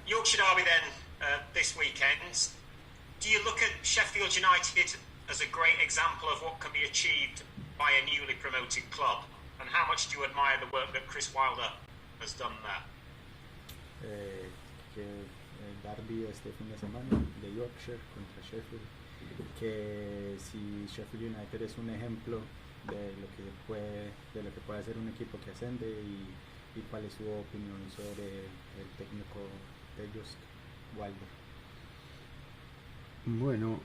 Yorkshire derby then this weekend. Do you look at Sheffield United as a great example of what can be achieved by a newly promoted club? And how much do you admire the work that Chris Wilder has done there? Que el derby este fin de semana de Yorkshire contra Sheffield, que si Sheffield United es un ejemplo de lo que puede hacer un equipo que ascende y cuál es su opinión sobre el técnico de ellos, Wilder. Bueno,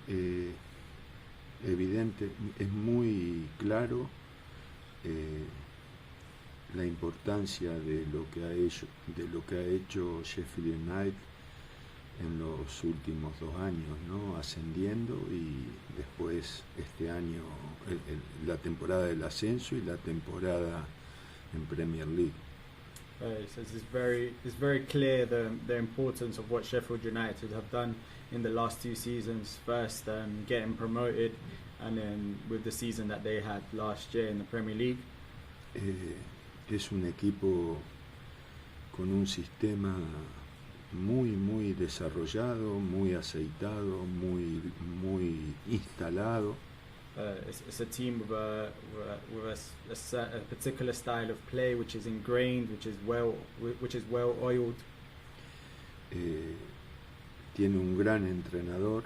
evidente, es muy claro la importancia de lo que ha hecho Sheffield United en los últimos 2 años, ¿no? Ascendiendo, y después este año la temporada del ascenso y la temporada en Premier League. So it's very clear the importance of what Sheffield United have done in the last 2 seasons. First, getting promoted, and then with the season that they had last year in the Premier League. Es un equipo con un sistema muy desarrollado, muy aceitado, muy instalado. It's a team with a particular style of play which is ingrained, which is well oiled. Tiene un gran entrenador.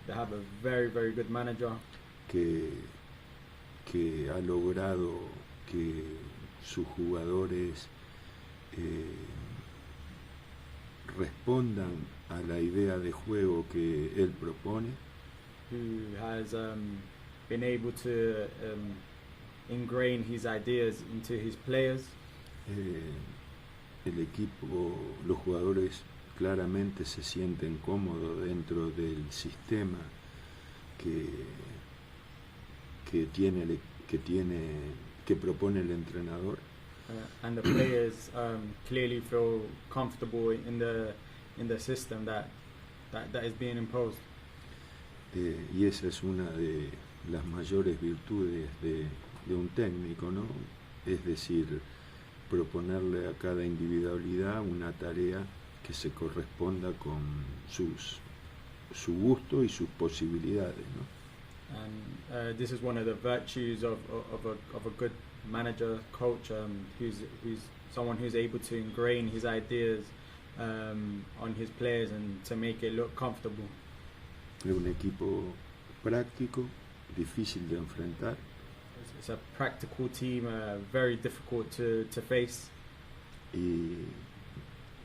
They have a very good manager que ha logrado que sus jugadores respondan a la idea de juego que él propone. Who has been able to ingrain his ideas into his players. El equipo, los jugadores claramente se sienten cómodos dentro del sistema que propone el entrenador. And the players clearly feel comfortable in the system that is being imposed. Y esa es una de las mayores virtudes de un técnico, ¿no? Es decir, proponerle a cada individualidad una tarea que se corresponda con su gusto y sus posibilidades, ¿no? And this is one of the virtues of a good manager, coach, who's someone who's able to ingrain his ideas on his players and to make it look comfortable. Es un equipo práctico, difícil de enfrentar. It's a practical team, very difficult to face. Y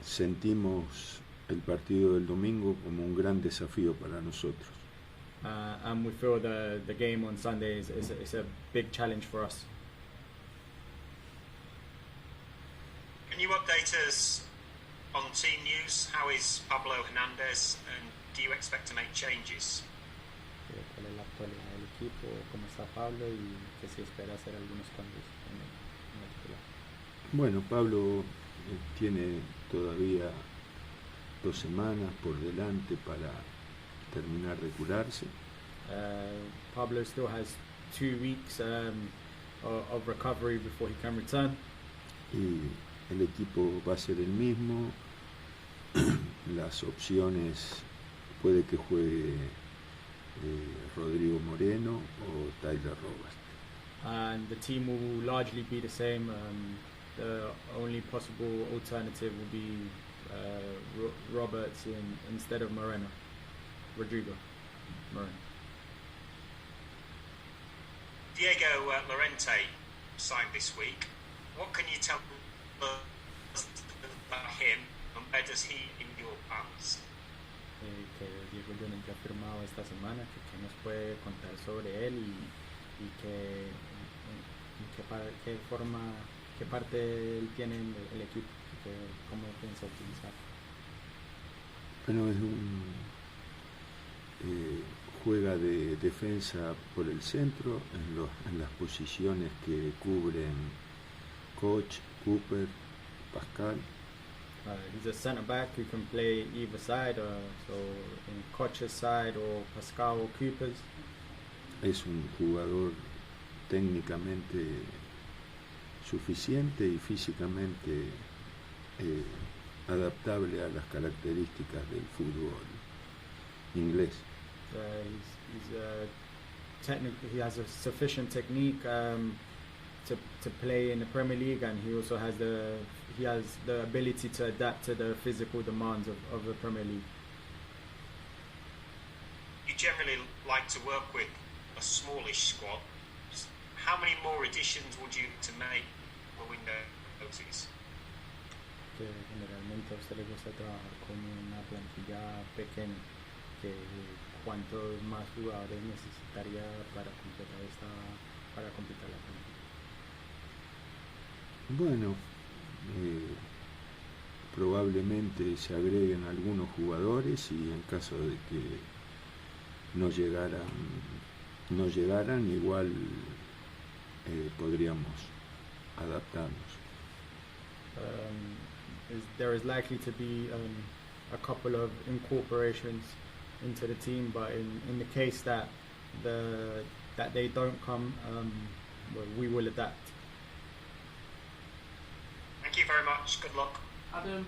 sentimos el partido del domingo como un gran desafío para nosotros. And we feel the game on Sunday is a big challenge for us. Can you update us on team news? How is Pablo Hernandez, and do you expect to make changes? ¿Cuál es la actualidad del equipo? ¿Cómo está Pablo? Y que se espera hacer algunos cambios en el titular. Bueno, Pablo tiene todavía 2 semanas por delante para terminar de curarse. Pablo still has 2 weeks of recovery before he can return. Y el equipo va a ser el mismo. Las opciones, puede que juegue Rodrigo Moreno o Tyler Roberts. And the team will largely be the same. The only possible alternative will be Roberts instead of Moreno. Rodrigo Moreno. Diego Llorente signed this week. What can you tell us about him, and where does he in your plans? Que Diego Llorente ha firmado esta semana, que nos puede contar sobre él y qué parte él tiene en el equipo, cómo piensa utilizar. Bueno, juega de defensa por el centro, en las posiciones que cubren Koch, Cooper, Pascal. He's a centre back who can play either side, so in Koch's side or Pascal or Cooper's. Es un jugador técnicamente suficiente y físicamente adaptable a las características del fútbol inglés. He has a sufficient technique to play in the Premier League, and he also has the ability to adapt to the physical demands of the Premier League. You generally like to work with a smallish squad. How many more additions would you to make for window notice? Que generalmente a usted le gusta trabajar con una plantilla pequeña, que cuántos más jugadores necesitaría para completar la plantilla. Bueno, probablemente se agreguen algunos jugadores y en caso de que no llegaran igual podríamos adaptarnos. There is likely to be a couple of incorporations into the team, but in the case that they don't come, well, we will adapt. Thank you very much. Good luck. Adam.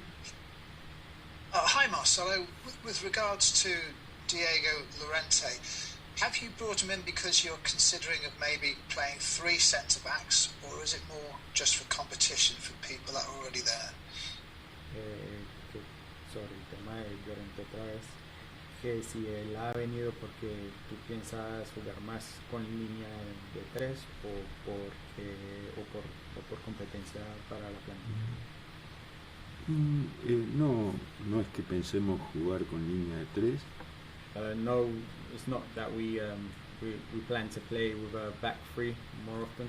Hi Marcelo, with regards to Diego Llorente, have you brought him in because you're considering of maybe playing 3 centre-backs, or is it more just for competition for people that are already there? Sobre el tema de Llorente otra vez, que si él ha venido porque tú piensas jugar más con línea de 3 o por competencia para la plantilla. No es que pensemos jugar con línea de 3. No, it's not that we plan to play with a back 3 more often.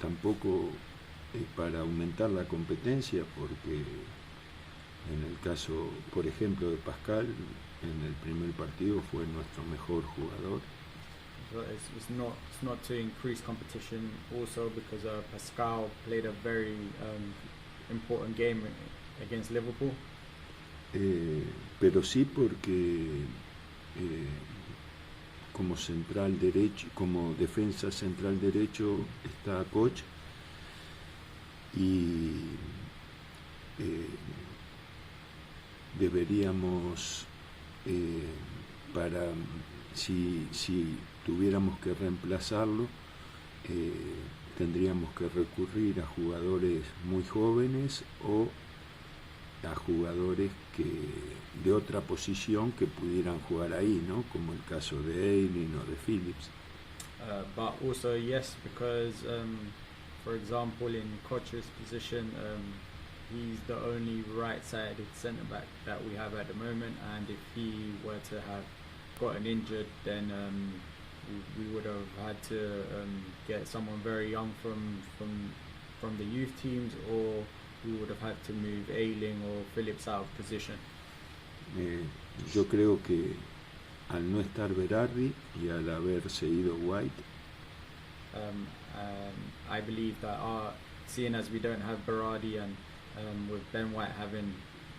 Tampoco es para aumentar la competencia, porque en el caso, por ejemplo, de Pascal, en el primer partido fue nuestro mejor jugador. So it's not to increase competition, also because Pascal played a very important game against Liverpool. Pero sí porque como central derecho, como defensa central derecho está Koch, y deberíamos para si tuviéramos que reemplazarlo, tendríamos que recurrir a jugadores muy jóvenes o a jugadores de otra posición que pudieran jugar ahí, ¿no? Como el caso de Ayling o de Phillips. But also yes, because for example in Koch's position, he's the only right-sided centre-back that we have at the moment, and if he were to have gotten injured, then we would have had to get someone very young from the youth teams, or we would have had to move Ayling or Phillips out of position. Yo creo que al no estar Berardi y al haberse ido White, I believe that seeing as we don't have Berardi and with Ben White having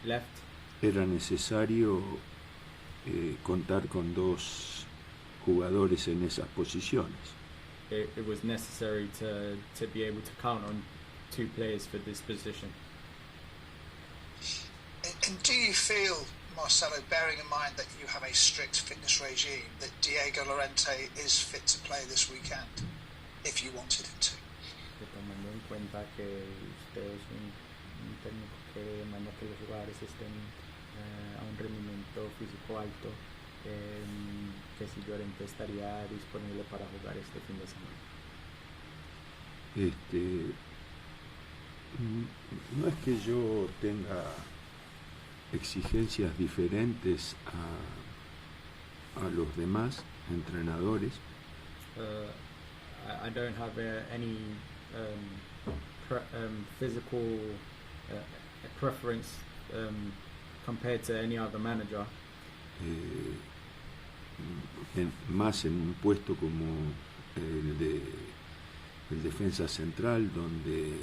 left, era necesario contar con 2 jugadores en esas posiciones. It was necessary to be able to count on 2 players for this position. And do you feel, Marcelo, bearing in mind that you have a strict fitness regime, that Diego Llorente is fit to play this weekend, if you wanted him to? Tomando en cuenta que usted es un técnico que demanda que los jugadores estén a un rendimiento físico alto, que si Llorente estaría disponible para jugar este fin de semana. No es que yo tenga exigencias diferentes a los demás entrenadores. I don't have any physical preference compared to any other manager. Más en un puesto como el defensa central, donde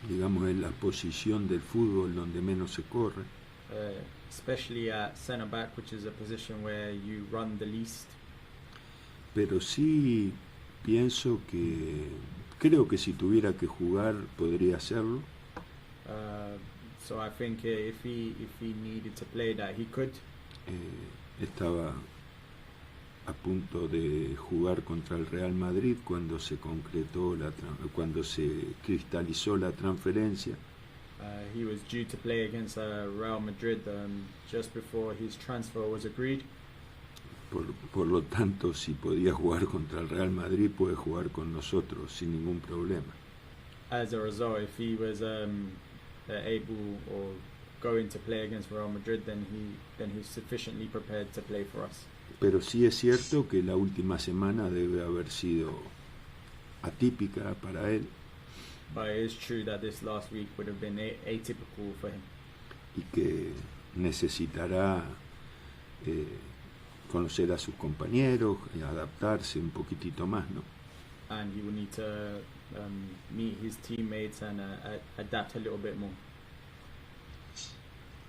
digamos, es la posición del fútbol donde menos se corre. Especially at centre back, which is a position where you run the least. Pero sí pienso que creo que si tuviera que jugar podría hacerlo. So I think if he needed to play, that he could. Estaba a punto de jugar contra el Real Madrid cuando se concretó cuando se cristalizó la transferencia. He was due to play against Real Madrid just before his transfer was agreed. Por lo tanto, si podía jugar contra el Real Madrid, puede jugar con nosotros sin ningún problema. As a result, if he was able or going to play against Real Madrid, then he's sufficiently prepared to play for us. Pero sí es cierto que la última semana debe haber sido atípica para él. But it is true that this last week would have been atypical for him. Y que necesitará conocer a sus compañeros y adaptarse un poquitito más, ¿no? And he will need to meet his teammates and adapt a little bit more.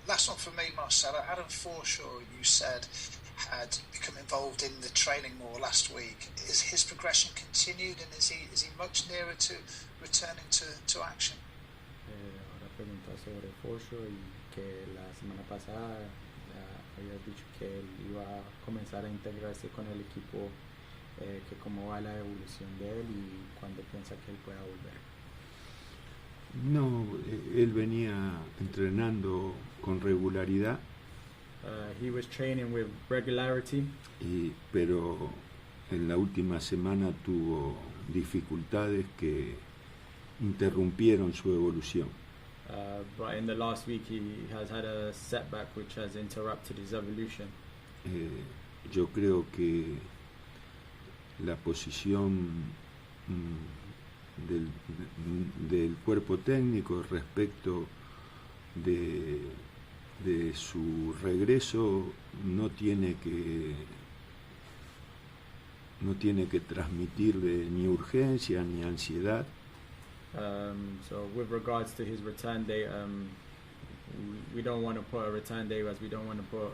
Last one for me, Marcelo. Adam Forshaw, you said, had become involved in the training more last week. Is his progression continued, and is he much nearer to returning to action? Ahora pregunta sobre Forshaw y que la semana pasada había dicho que él iba a comenzar a integrarse con el equipo, que cómo va la evolución de él y cuándo piensa que él pueda volver. No, él venía entrenando con regularidad. He was training with regularity. Pero en la última semana tuvo dificultades que interrumpieron su evolución. But in the last week he has had a setback which has interrupted his evolution. Yo creo que la posición del cuerpo técnico respecto de su regreso no tiene que transmitirle ni urgencia ni ansiedad. So with regards to his return date, we don't want to put a return date as we don't want to put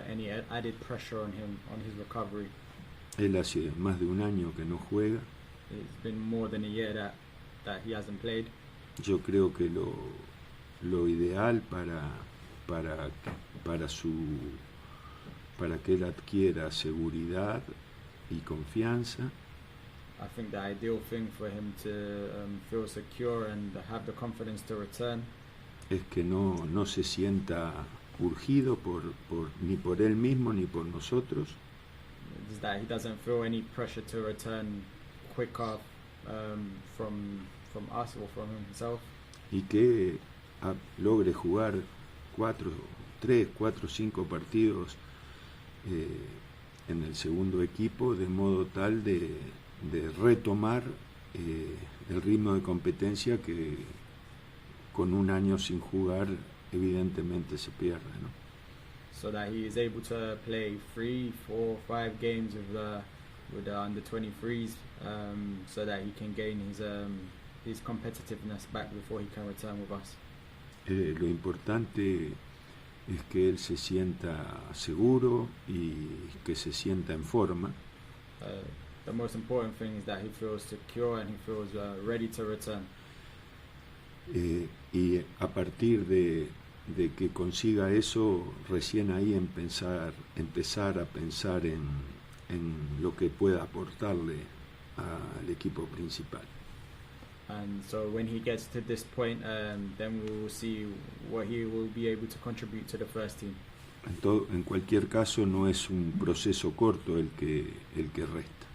any added pressure on him on his recovery. Él hace más de un año que no juega. It's been more than a year that he hasn't played. Yo creo que lo ideal para que él adquiera seguridad y confianza I think the ideal thing for him to feel secure and have the confidence to return es que no se sienta urgido ni por él mismo ni por nosotros. Is that he doesn't feel any pressure to return quicker from us or from himself. Y que logre jugar 3, 4, 5 partidos en el segundo equipo de modo tal de retomar el ritmo de competencia que con un año sin jugar evidentemente se pierde, ¿no? So that he is able to play 3, 4, 5 games with the under 23s, so that he can gain his competitiveness back before he can return with us. Lo importante es que él se sienta seguro y que se sienta en forma. The most important thing is that he feels secure and he feels ready to return. Y a partir de que consiga eso, recién ahí empezar a pensar en lo que pueda aportarle al equipo principal. And so when he gets to this point, then we will see what he will be able to contribute to the first team. En cualquier caso, no es un proceso corto el que resta.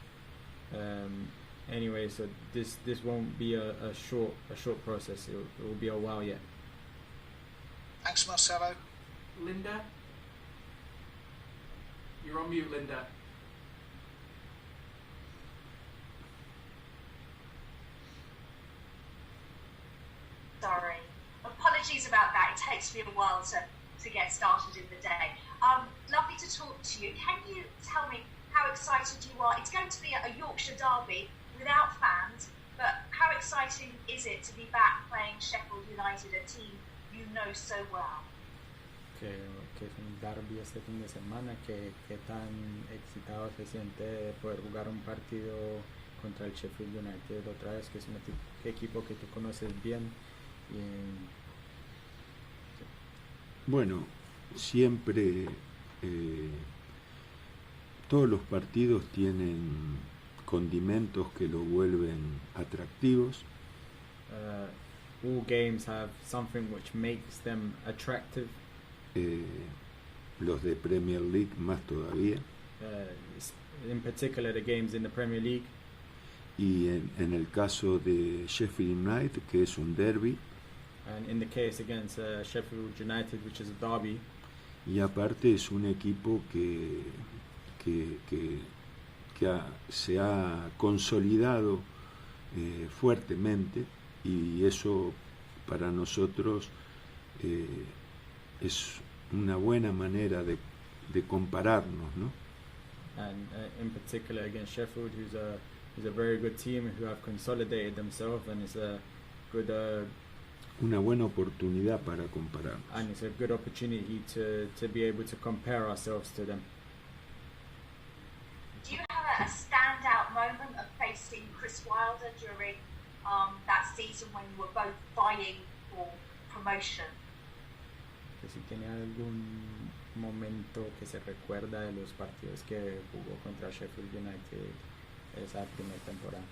Anyway, so this won't be a short process. It will be a while yet. Thanks, Marcelo. Linda? You're on mute, Linda. Sorry. Apologies about that. It takes me a while to get started in the day. Lovely to talk to you. Can you tell me how excited you are? It's going to be a Yorkshire derby without fans. But how exciting is it to be back playing Sheffield United, a team you know so well? Que es un derby este fin de semana, que tan excitado se siente de poder jugar un partido contra el Sheffield United otra vez, que es un equipo que tú conoces bien. Bueno, siempre todos los partidos tienen condimentos que lo vuelven atractivos. All games have something which makes them attractive. Los de Premier League más todavía. In particular the games in the Premier League. Y en el caso de Sheffield United, que es un derby. And in the case against Sheffield United, which is a derby. Y aparte es un equipo que se ha consolidado fuertemente, y eso para nosotros es una buena manera de compararnos, ¿no? And in particular against Sheffield, who's a very good team who have consolidated themselves, and it's a good una buena oportunidad para compararnos. And it's a good opportunity to be able to compare ourselves to them. Do you have a standout moment of facing Chris Wilder during that season when you were both vying for promotion? Que si tiene algún momento que se recuerda de los partidos que jugó contra Sheffield United esa primera temporada.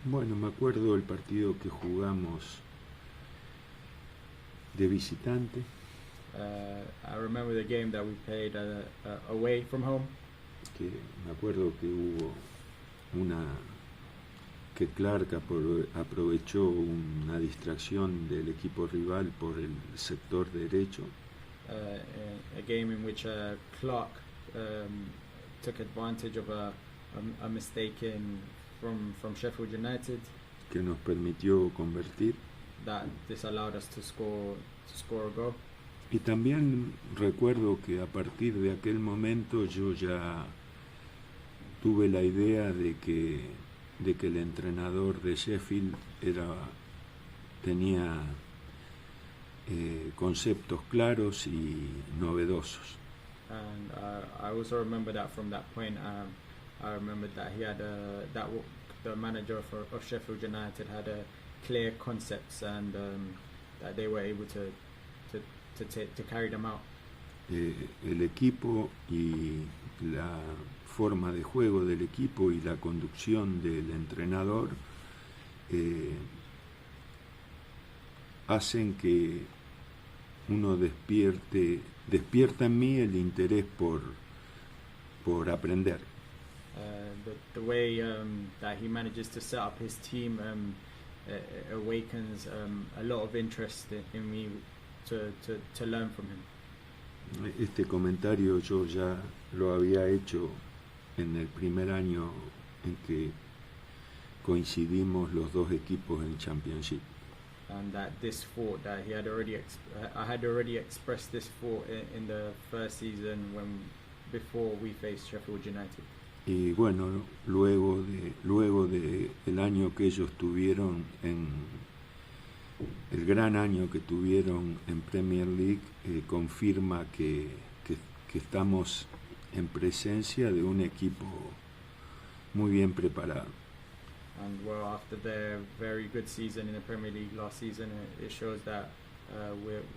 Bueno, me acuerdo del partido que jugamos de visitante. I remember the game that we played away from home. Que me acuerdo que hubo que Clark aprovechó una distracción del equipo rival por el sector derecho. A game in which Clark took advantage of a mistake from Sheffield United. Que nos permitió convertir. That this allowed us to score a goal. Y también recuerdo que a partir de aquel momento yo ya tuve la idea de que el entrenador de Sheffield tenía conceptos claros y novedosos. And I also remember that from that point, I remember that he had the manager of Sheffield United had clear concepts, and that they were able to carry them out. El equipo y la forma de juego del equipo y la conducción del entrenador hacen que uno despierta en mí el interés por aprender. The way that he manages to set up his team awakens a lot of interest in me to learn from him. Este comentario yo ya lo había hecho en el primer año en que coincidimos los dos equipos en Championship. And that this thought that I had already expressed this thought in the first season before we faced Sheffield United. Y bueno, luego de el año que ellos tuvieron el gran año que tuvieron en Premier League, confirma que estamos en presencia de un equipo muy bien preparado. And well, after their very good season in the Premier League last season, it shows that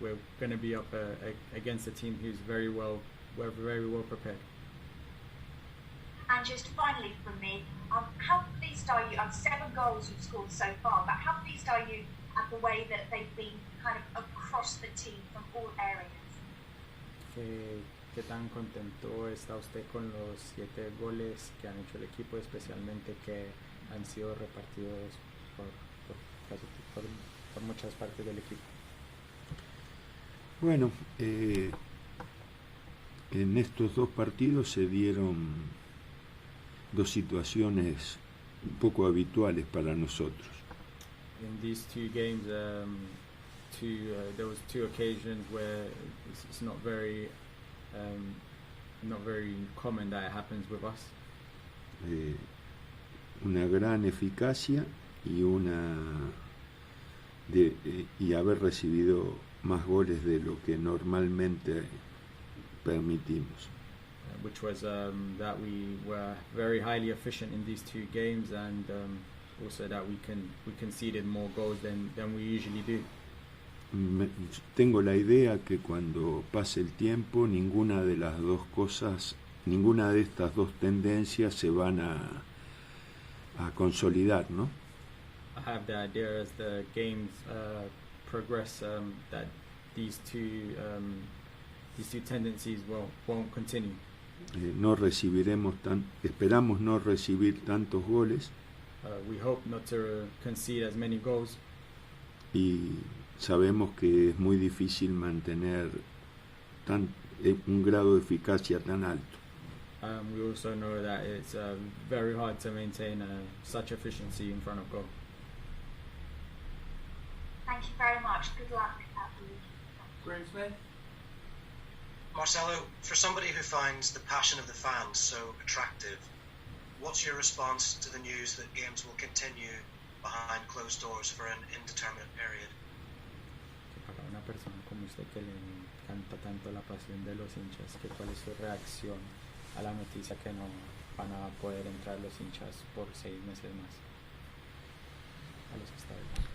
we're going to be up against a team who's very well prepared. And just finally from me, how pleased are you? 7 goals you've scored so far, but how pleased are you at the way that they've been kind of across the team from all areas? ¿Qué tan contento está usted con los 7 goles que han hecho el equipo, especialmente que han sido repartidos por muchas partes del equipo? Bueno, en estos 2 partidos se dieron 2 situaciones poco habituales para nosotros. In these 2 games, there was 2 occasions where it's not very common that it happens with us. una gran eficacia y y haber recibido más goles de lo que normalmente permitimos. Which was that we were very highly efficient in these two games, and also that we conceded more goals than we usually do. Tengo la idea que cuando pase el tiempo ninguna de estas dos tendencias se van a consolidar, ¿no? I have the idea as the games progress that these two tendencies won't continue. Esperamos no recibir tantos goles. We hope not to concede as many goals. Y sabemos que es muy difícil mantener un grado de eficacia tan alto. We also know that it's very hard to maintain such efficiency in front of goal. Thank you very much. Good luck at the league. Graham Smith. Marcelo, for somebody who finds the passion of the fans so attractive, what's your response to the news that games will continue behind closed doors for an indeterminate period? Para una persona como usted que le encanta tanto la pasión de los hinchas, ¿cuál es su reacción a la noticia que no van a poder entrar los hinchas por 6 meses más a los estadios?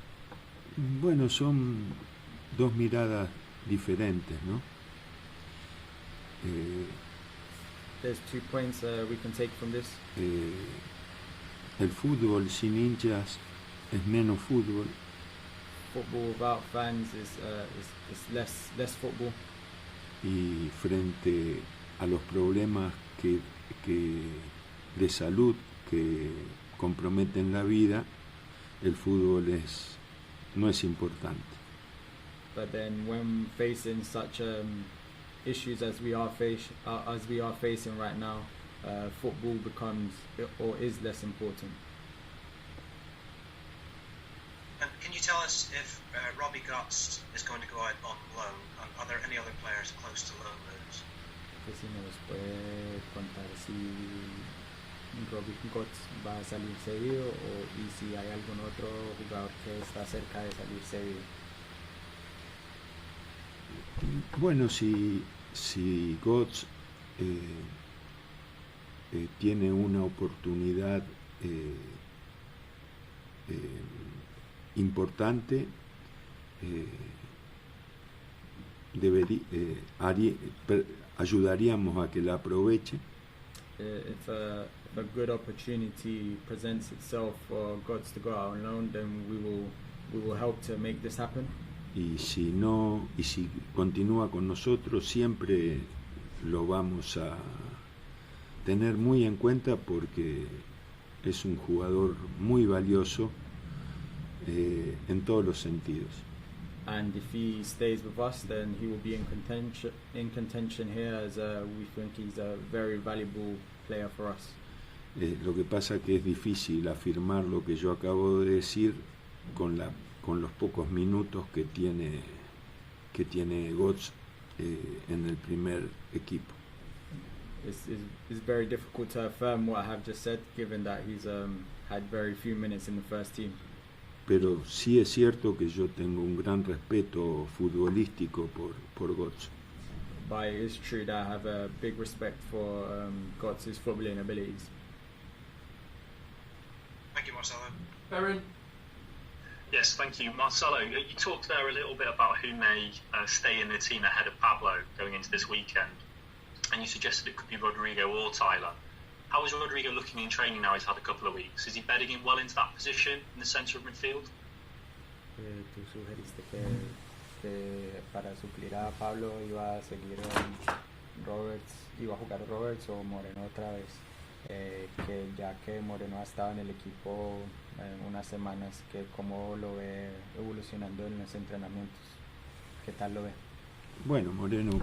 Bueno, son dos miradas diferentes, ¿no? There's 2 points we can take from this. El fútbol sin hinchas es menos fútbol. Football without fans is less football. Y frente a los problemas que de salud que comprometen la vida, el fútbol no es importante. But then when facing such issues as we are facing right now, football becomes or is less important. And can you tell us if Robbie Gotts is going to go out on loan, and are there any other players close to loan moves? Que si nos puede contar si Robbie Gotts va a salir cedido y si hay algún otro jugador que está cerca de salir cedido. Bueno, si Gotts tiene una oportunidad importante, ayudaríamos a que la aproveche. If a good opportunity presents itself for Gotts to go out on loan, then we will help to make this happen. Y si continúa con nosotros, siempre lo vamos a tener muy en cuenta porque es un jugador muy valioso en todos los sentidos. And if he stays with us, then he will be in contention here, as we think he's a very valuable player for us. Lo que pasa que es difícil afirmar lo que yo acabo de decir con los pocos minutos que tiene Gotts en el primer equipo. It's very difficult to affirm what I have just said, given that he's had very few minutes in the first team. Pero sí es cierto que yo tengo un gran respeto futbolístico por Gotts. But it is true that I have a big respect for Gotts' footballing abilities. Thank you, Marcelo. Baron. Yes, thank you. Marcelo, you talked there a little bit about who may stay in the team ahead of Pablo going into this weekend, and you suggested it could be Rodrigo or Tyler. How is Rodrigo looking in training now he's had a couple of weeks? Is he bedding in well into that position in the centre of midfield? Tú sugeriste que para suplir a Pablo iba a seguir iba a jugar Roberts o Moreno otra vez, que ya que Moreno ha estado en el equipo unas semanas, que cómo lo ve evolucionando en los entrenamientos, ¿qué tal lo ve? Bueno, Moreno,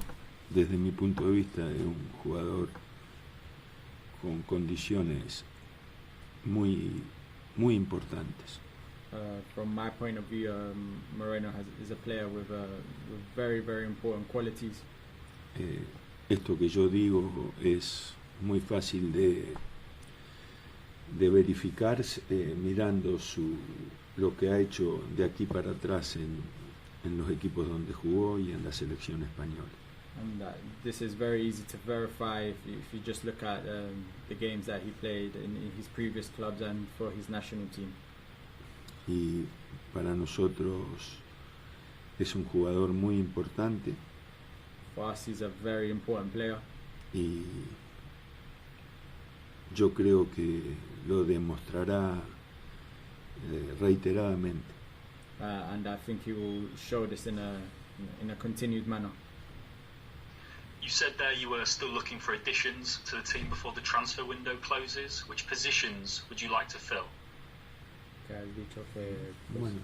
desde mi punto de vista, es un jugador con condiciones muy importantes. From my point of view, Moreno is a player with very, very important qualities. Esto que yo digo es muy fácil verificar mirando lo que ha hecho de aquí para atrás en los equipos donde jugó y en la selección española. And this is very easy to verify if you just look at the games that he played in his previous clubs and for his national team. Y para nosotros es un jugador muy importante. For us, he's a very important player. Y yo creo que lo demostrará reiteradamente. And I think he will show this in a continued manner. You said there you were still looking for additions to the team before the transfer window closes. Which positions would you like to fill? Que has dicho que, pues, Bueno,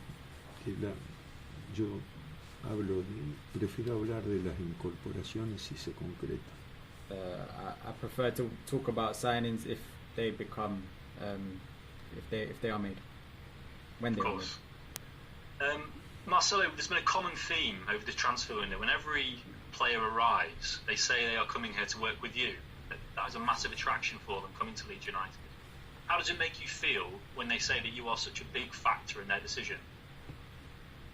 yo prefiero hablar de las incorporaciones si se concretan. I prefer to talk about signings if they become if they are made, when they are made. Marcelo, there's been a common theme over the transfer window. When every player arrives, they say they are coming here to work with you. That is a massive attraction for them coming to Leeds United. How does it make you feel when they say that you are such a big factor in their decision?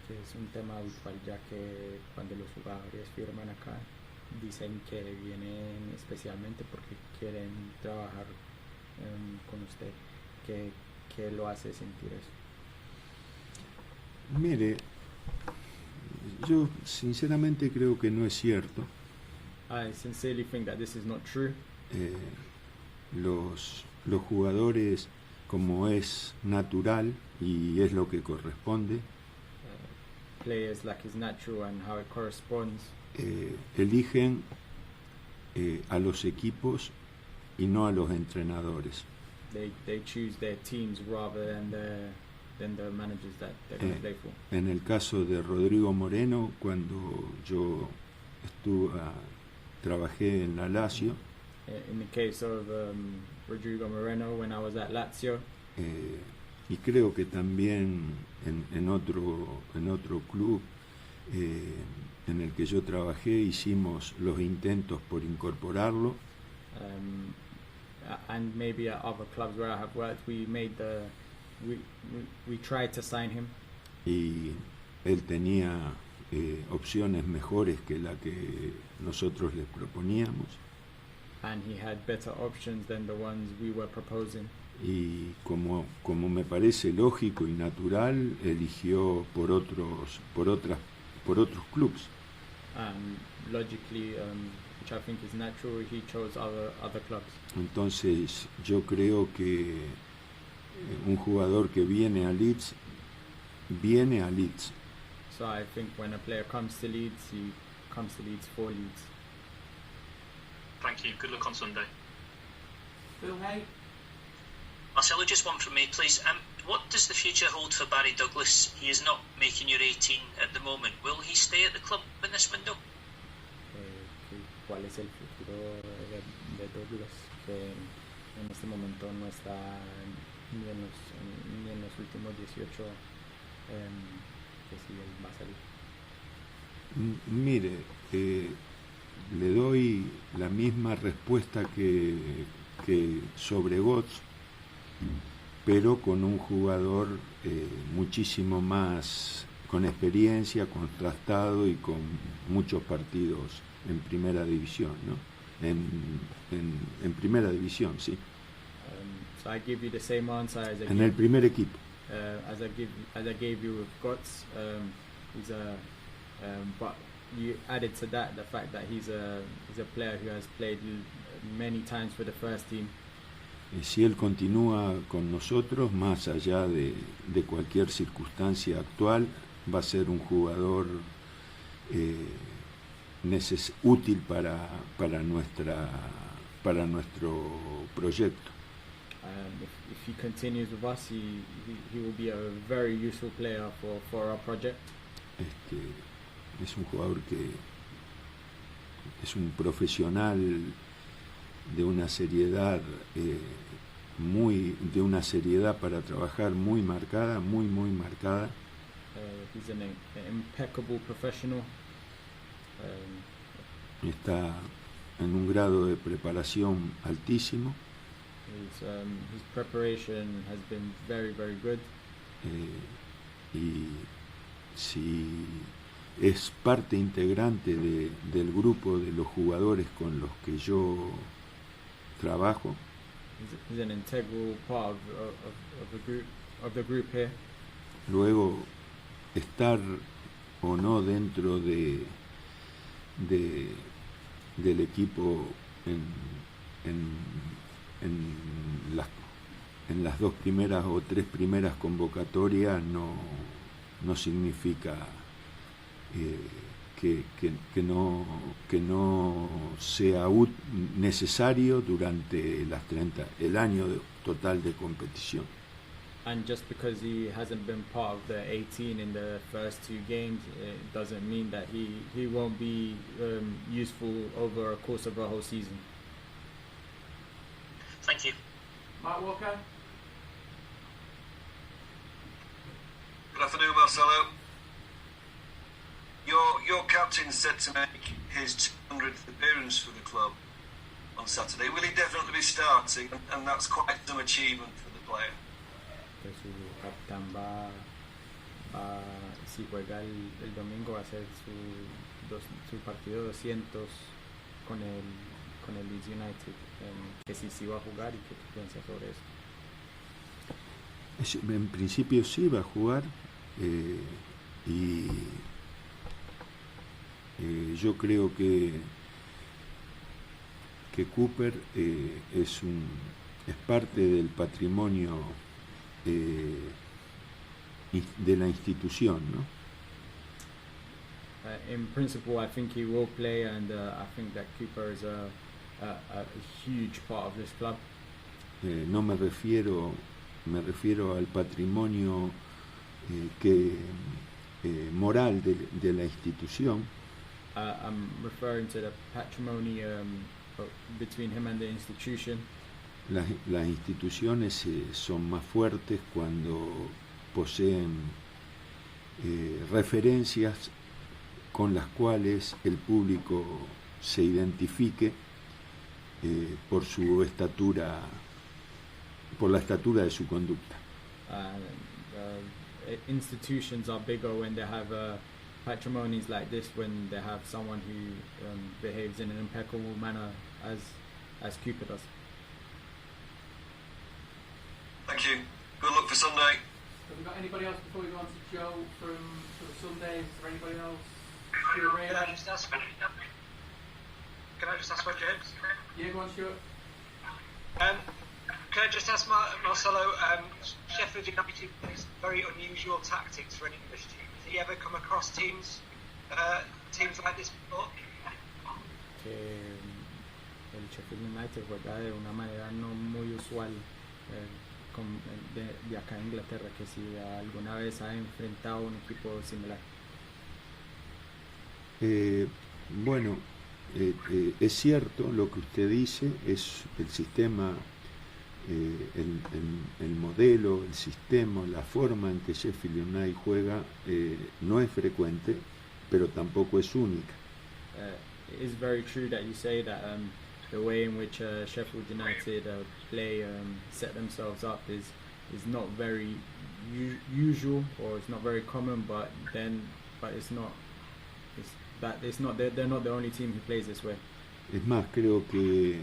Que es un tema habitual, ya que cuando los jugadores firman acá dicen que vienen especialmente porque quieren trabajar con usted. ¿Qué lo hace sentir eso? Mire, yo sinceramente creo que no es cierto. I sincerely think that this is not true. Los jugadores, como es natural y es lo que corresponde, Players like is natural and how it corresponds, eligen a los equipos y no a los entrenadores. they choose their teams rather than the managers that they're going to play for. En el caso de Rodrigo Moreno, cuando yo trabajé en la Lazio, In the case of Rodrigo Moreno, when I was at Lazio, y creo que también en otro club en el que yo trabajé, hicimos los intentos por incorporarlo, and maybe at other clubs where I have worked, we tried to sign him, y él tenía opciones mejores que la que nosotros les proponíamos, and he had better options than the ones we were proposing. y como me parece lógico y natural, eligió por otros clubes. And logically, which I think is natural, he chose other clubs. Entonces yo creo que un jugador que viene a Leeds. So I think when a player comes to Leeds, he comes to Leeds for Leeds. Thank you. Good luck on Sunday. Phil Hay. Marcelo, just one from me, please. What does the future hold for Barry Douglas? He is not making your 18 at the moment. Will he stay at the club in this window? ¿Cuál es el futuro de Douglas? Que en este momento no está ni en los últimos 18, que si él va a salir. Mire, le doy la misma respuesta que sobre Götze, pero con un jugador muchísimo más con experiencia, contrastado y con muchos partidos en primera división, ¿no? En primera división, sí. So I give you the same answer as en el primer equipo. As I gave you with Götze. But you added to that the fact that he's a player who has played many times for the first team. Si él continúa con nosotros, más allá de cualquier circunstancia actual, va a ser un jugador útil para nuestro proyecto. If he continues with us, he will be a very useful player for our project. Es un jugador que es un profesional de una seriedad para trabajar muy marcada. He's an impeccable professional. Está en un grado de preparación altísimo. His preparation has been very, very good. Y si es parte integrante del grupo de los jugadores con los que yo trabajo, He's an integral part of the group here. Luego, estar o no dentro del equipo en las 2 primeras o 3 primeras convocatorias no significa que no sea necesario durante el año total de competición. And just because he hasn't been part of the 18 in the first 2 games, it doesn't mean that he won't be useful over a course of a whole season. Thank you. Mark Walker. Good afternoon, Marcelo. Your captain said to make his 200th appearance for the club on Saturday. Will he definitely be starting? And that's quite some achievement for the player. Que su capitán si juega el domingo, va a ser su partido 200 con el Leeds United, que sí va a jugar. ¿Y qué tú piensas sobre eso? En principio sí va a jugar, y yo creo que Cooper es parte del patrimonio de la institución, ¿no? In principle, I think he will play, and I think that Cooper is a huge part of this club. No me refiero al patrimonio moral de la institución. I'm referring to the patrimony between him and the institution. Las instituciones son más fuertes cuando poseen referencias con las cuales el público se identifique por la estatura de su conducta. Institutions are bigger when they have patrimonies like this, when they have someone who behaves in an impeccable manner as Cooper does. Thank you. Good luck for Sunday. Have we got anybody else before we go on to Joe for the Sundays? Is there anybody else? Can I just ask one, James? Yeah, go on, Stuart. Can I just ask Marcelo, Sheffield United plays very unusual tactics for an English team. Has he ever come across teams like this before? Que el Sheffield United juega de una manera no muy usual de acá en Inglaterra, que si alguna vez ha enfrentado un equipo similar. Bueno, es cierto lo que usted dice, es el sistema, el modelo, el sistema, la forma en que Sheffield United juega no es frecuente, pero tampoco es única. It is very true that you say that the way in which Sheffield United play, set themselves up is not very usual, or it's not very common, but they're not the only team who plays this way. Es más, creo que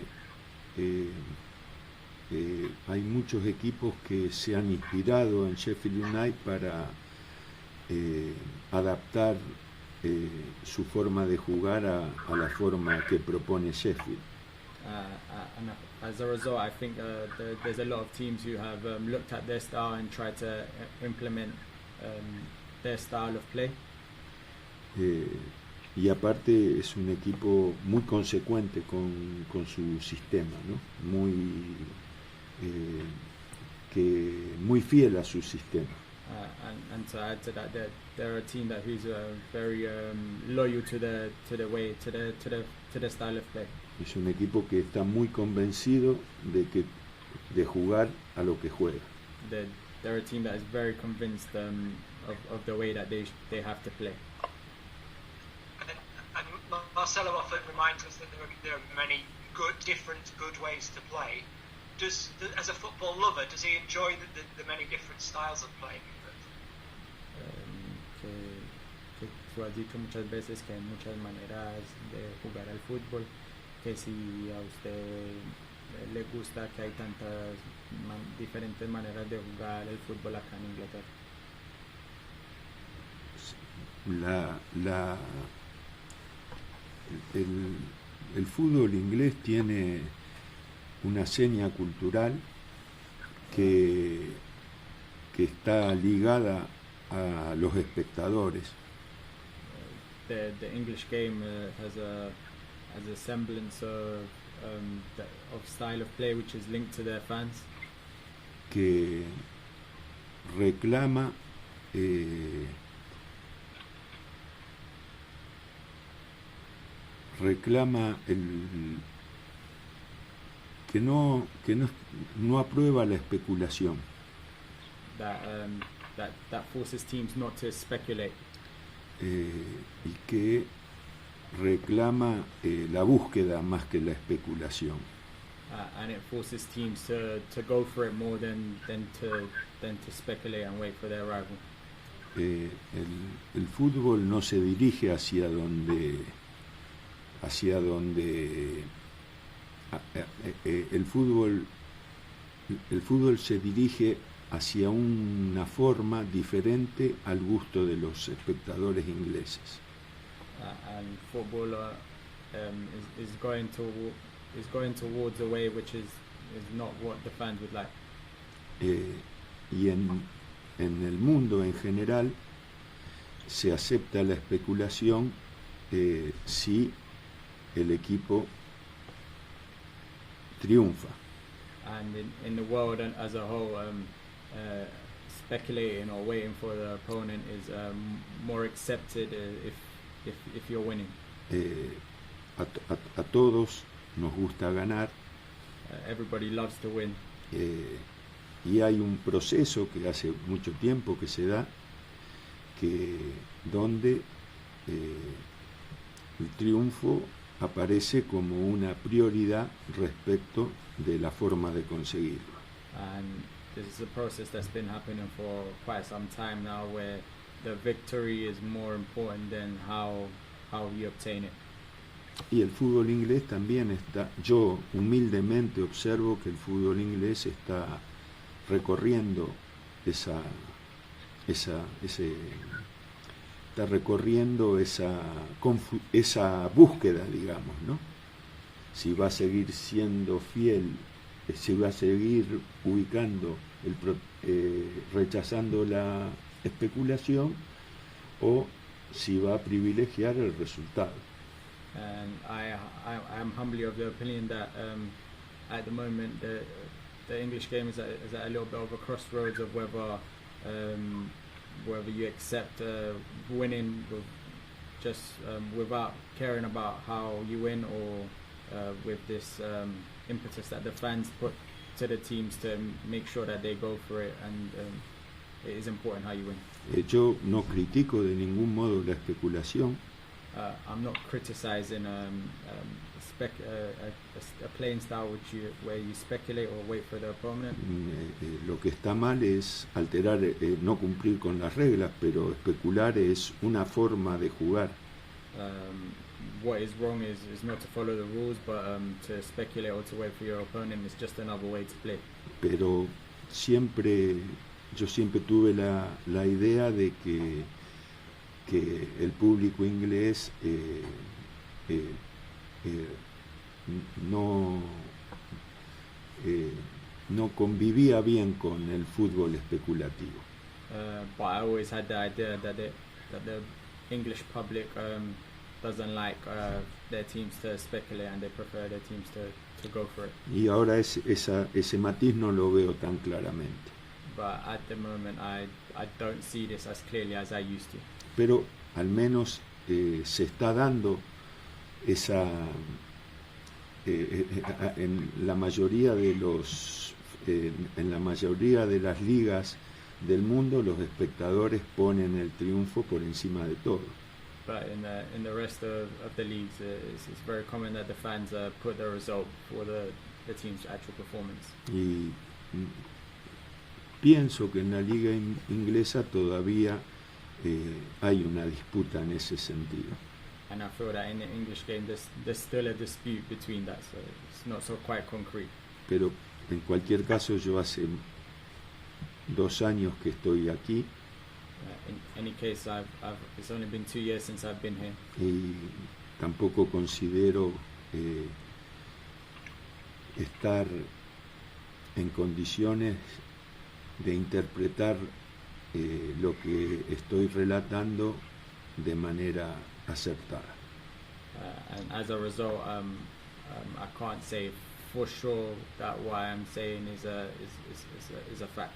hay muchos equipos que se han inspirado en Sheffield United para adaptar su forma de jugar a la forma que propone Sheffield. And as a result, I think there's a lot of teams who have looked at their style and tried to implement their style of play. Y aparte es un equipo muy consecuente con su sistema, ¿no? Muy fiel a su sistema. And to add to that, they're a team who's very loyal to the style of play. Es un equipo que está muy convencido de jugar a lo que juega. They're a team that is very convinced of the way that they have to play. And Marcelo often reminds us that there are many different good ways to play. as a football lover, does he enjoy the many different styles of playing? Que tú has dicho muchas veces que hay muchas maneras de jugar al fútbol, que si a usted le gusta que hay tantas diferentes maneras de jugar el fútbol acá en Inglaterra. El fútbol inglés tiene una seña cultural que está ligada a los espectadores. The English game has a semblance of style of play which is linked to their fans. Que reclama que no aprueba la especulación. That forces teams not to speculate. Y que reclama la búsqueda más que la especulación. And it forces teams to go for it more than to speculate and wait for their arrival. El fútbol no se dirige hacia donde el fútbol se dirige hacia una forma diferente al gusto de los espectadores ingleses. And football is going towards a way which is not what the fans would like. Y en el mundo en general se acepta la especulación si el equipo triunfa. And in the world as a whole, speculating or waiting for the opponent is more accepted if you're winning. A todos nos gusta ganar. Everybody loves to win. Y hay un proceso que hace mucho tiempo que se da, donde el triunfo aparece como una prioridad respecto de la forma de conseguirlo. And this is a process that's been happening for quite some time now, where the victory is more important than how you obtain it. Y el fútbol inglés también yo humildemente observo que el fútbol inglés está recorriendo esa búsqueda, digamos, ¿no? Si va a seguir siendo fiel, si va a seguir ubicando, rechazando la especulación, o si va a privilegiar el resultado. And I am humbly of the opinion that at the moment the English game is at a little bit of a crossroads of whether you accept winning without caring about how you win, or with this impetus that the fans put to the teams to make sure that they go for it, and it is important how you win. Yo no critico de ningún modo la especulación. I'm not criticizing a playing style where you speculate or wait for the opponent. Lo que está mal es alterar, no cumplir con las reglas, pero especular es una forma de jugar. What is wrong is not to follow the rules, but to speculate or to wait for your opponent is just another way to play. Pero yo siempre tuve la idea de que el público inglés no convivía bien con el fútbol especulativo. But I always had the idea that the English public doesn't like their teams to speculate, and they prefer their teams to go for it. Y ahora ese matiz no lo veo tan claramente. But at the moment I don't see this as clearly as I used to. Pero al menos se está dando en la mayoría de las ligas del mundo, los espectadores ponen el triunfo por encima de todo. But in the rest of the leagues, it's very common that the fans put the result for the team's actual performance. Y pienso que en la liga inglesa todavía hay una disputa en ese sentido. And I feel that in the English game there's still a dispute between that, so it's not so quite concrete. Pero en cualquier caso yo hace 2 años que estoy aquí. In any case, it's only been 2 years since I've been here. Y tampoco considero estar en condiciones de interpretar lo que estoy relatando de manera acertada. And as a result, I can't say for sure that what I'm saying is a fact.